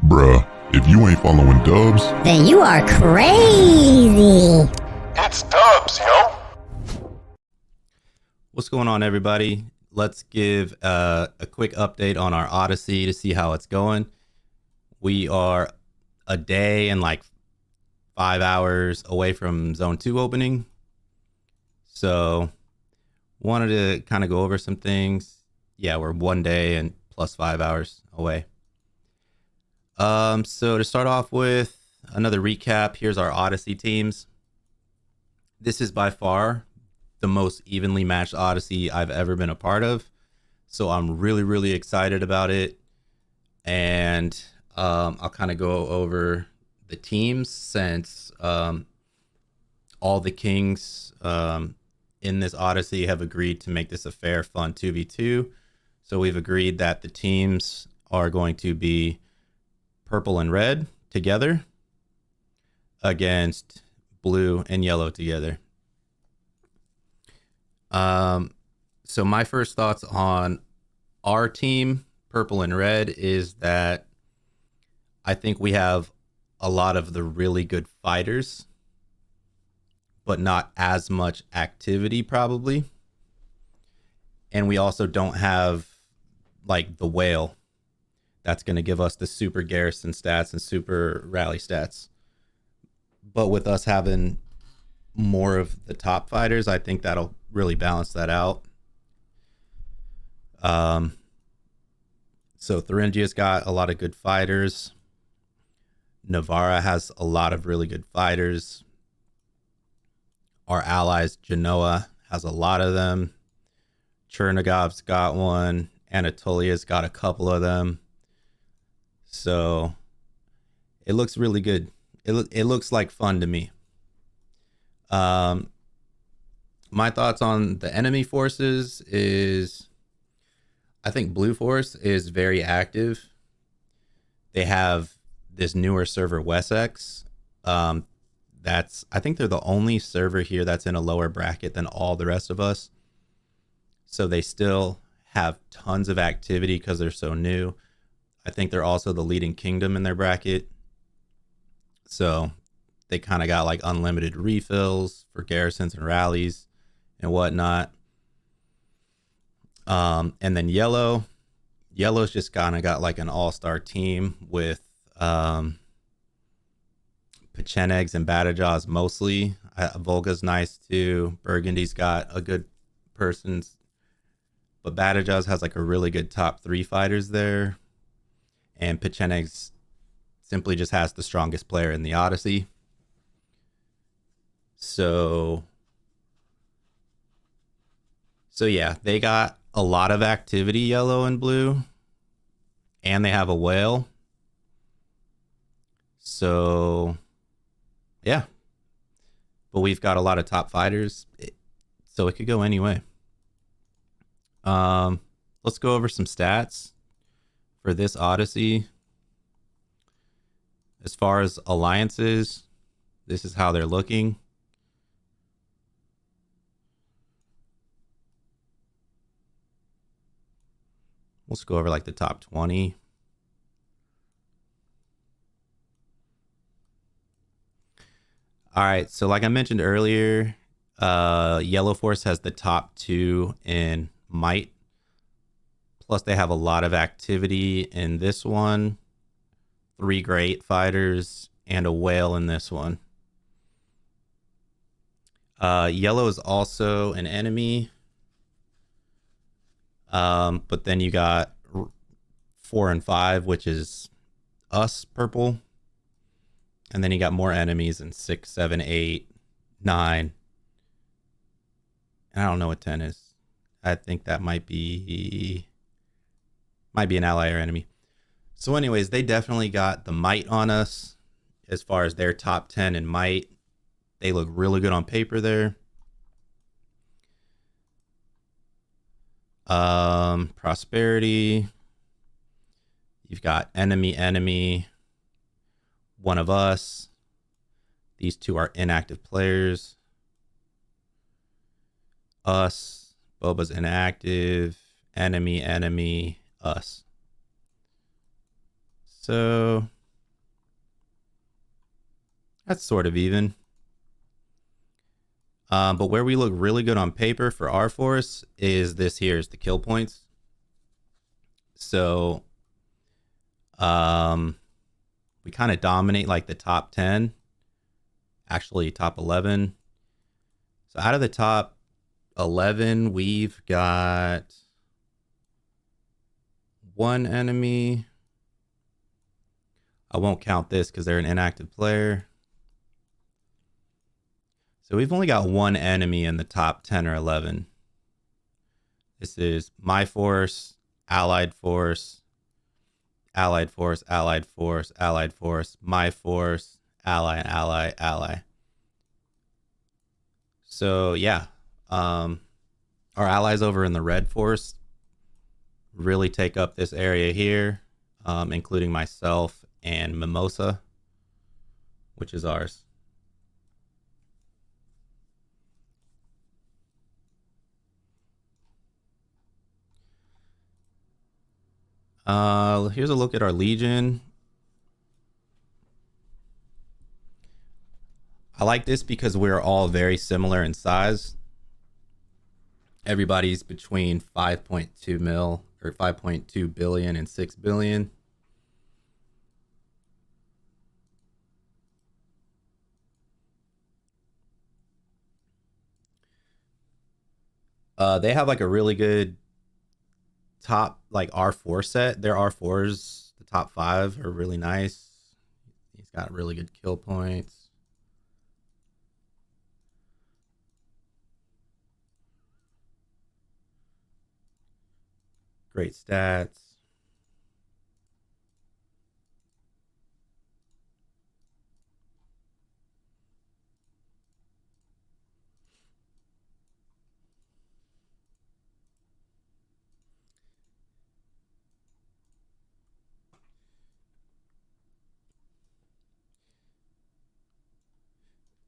Bruh, if you ain't following Dubs, Then you are crazy. It's dubz, yo. What's going on, everybody? Let's give a quick update on our Odyssey to see how it's going. We are a day and like 5 hours away from Zone 2 opening. So wanted to kind of go over some things. Yeah, we're 1 day and plus 5 hours away. So to start off with another recap, here's our Odyssey teams. This is by far the most evenly matched Odyssey I've ever been a part of. So I'm really excited about it. And I'll kind of go over the teams since all the kings in this Odyssey have agreed to make this a fair, fun 2v2. So we've agreed that the teams are going to be purple and red together against blue and yellow together. So my first thoughts on our team, purple and red, is that I think we have a lot of the really good fighters, but not as much activity probably. And we also don't have like the whale that's going to give us the super garrison stats and super rally stats. But with us having more of the top fighters, I think that'll really balance that out. So Thuringia's got a lot of good fighters. Navarra has a lot of really good fighters. Our allies, Genoa, has a lot of them. Chernigov's got one. Anatolia's got a couple of them. So it looks really good. It looks like fun to me. My thoughts on the enemy forces is I think Blue Force is very active. They have this newer server Wessex. I think they're the only server here that's in a lower bracket than all the rest of us. So they still have tons of activity because they're so new. I think they're also the leading kingdom in their bracket. So they kind of got like unlimited refills for garrisons and rallies and whatnot. And then yellow's just kind of got like an all-star team with Pechenegs and Badajaws mostly. Volga's nice too. Burgundy's got a good persons, but Badajaws has like a really good top 3 fighters there. And Pechenegs simply just has the strongest player in the Odyssey. So yeah, they got a lot of activity, yellow and blue, and they have a whale. So yeah, but we've got a lot of top fighters, so it could go any way. Let's go over some stats for this Odyssey. As far as alliances, this is how they're looking. Let's go over like the top 20. All right, so like I mentioned earlier, Yellow Force has the top 2 in might. Plus they have a lot of activity in this one. 3 great fighters and a whale in this one. Yellow is also an enemy. But then you got 4 and 5, which is us, purple. And then you got more enemies in 6, 7, 8, 9. And I don't know what 10 is. I think that might be an ally or enemy. So anyways, they definitely got the might on us as far as their top 10 in might. They look really good on paper there. Prosperity. You've got enemy, one of us. These 2 are inactive players. Us, Boba's inactive, enemy, us. So that's sort of even. But where we look really good on paper for our force is this here, is the kill points. So we kind of dominate like the top 10, actually top 11. So out of the top 11, we've got one enemy. I won't count this because they're an inactive player. So we've only got one enemy in the top 10 or 11. This is my force, allied force, allied force, allied force, allied force, my force, ally, ally, ally. So yeah, our allies over in the red force really take up this area here, including myself and Mimosa, which is ours. Here's a look at our Legion. I like this because we're all very similar in size. Everybody's between 5.2 mil or 5.2 billion and 6 billion. They have like a really good top like R4 set. Their R4s, the top 5 are really nice. He's got really good kill points. Great stats.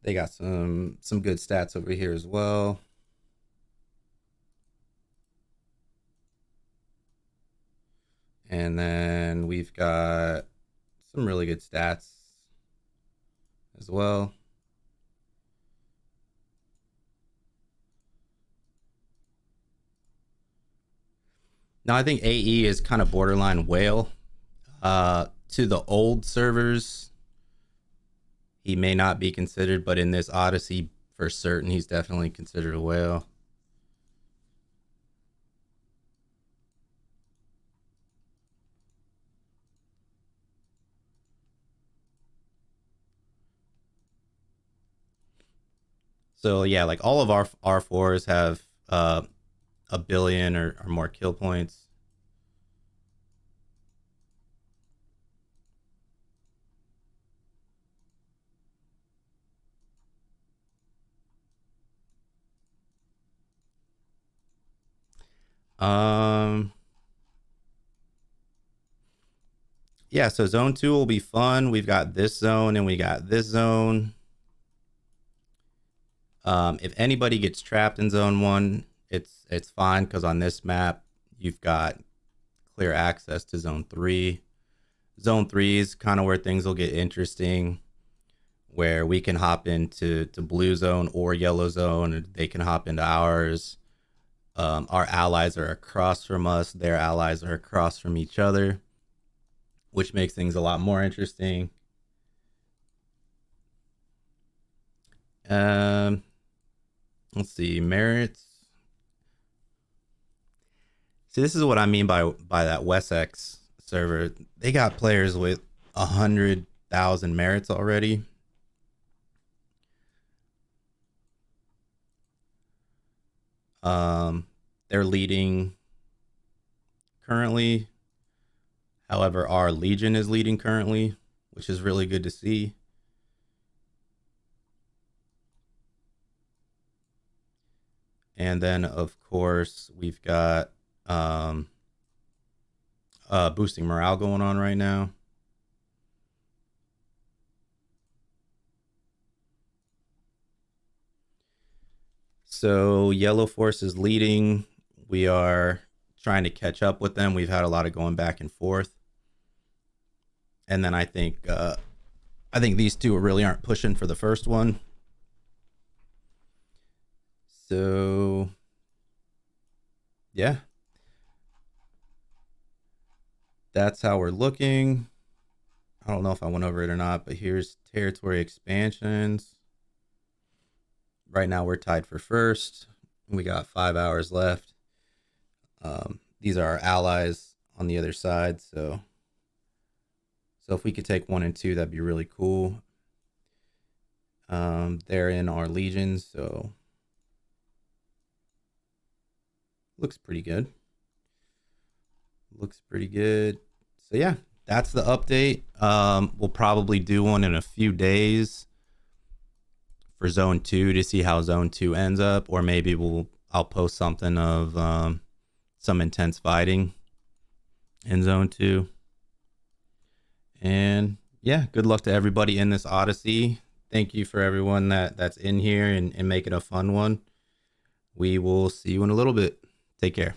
They got some good stats over here as well. And then we've got some really good stats as well. Now I think AE is kind of borderline whale. To the old servers, he may not be considered, but in this Odyssey, for certain, he's definitely considered a whale. So yeah, like all of our R4s have a billion or more kill points. Yeah, so zone 2 will be fun. We've got this zone and we got this zone. If anybody gets trapped in zone 1, it's fine because on this map you've got clear access to zone 3. Zone 3 is kind of where things will get interesting, where we can hop into blue zone or yellow zone, and they can hop into ours. Our allies are across from us, their allies are across from each other, which makes things a lot more interesting. Let's see, merits. See, this is what I mean by that Wessex server. They got players with 100,000 merits already. They're leading currently. However, our Legion is leading currently, which is really good to see. And then, of course, we've got boosting morale going on right now. So Yellow Force is leading. We are trying to catch up with them. We've had a lot of going back and forth. And then I think these two really aren't pushing for the first one. So yeah, that's how we're looking. I don't know if I went over it or not, but here's territory expansions. Right now we're tied for first. We got 5 hours left. These are our allies on the other side. So if we could take 1 and 2, that'd be really cool. They're in our legions, so looks pretty good. Looks pretty good. So yeah, that's the update. We'll probably do one in a few days for zone 2 to see how zone 2 ends up, or maybe I'll post something of some intense fighting in zone 2. And yeah, good luck to everybody in this Odyssey. Thank you for everyone that's in here and making a fun one. We will see you in a little bit. Take care.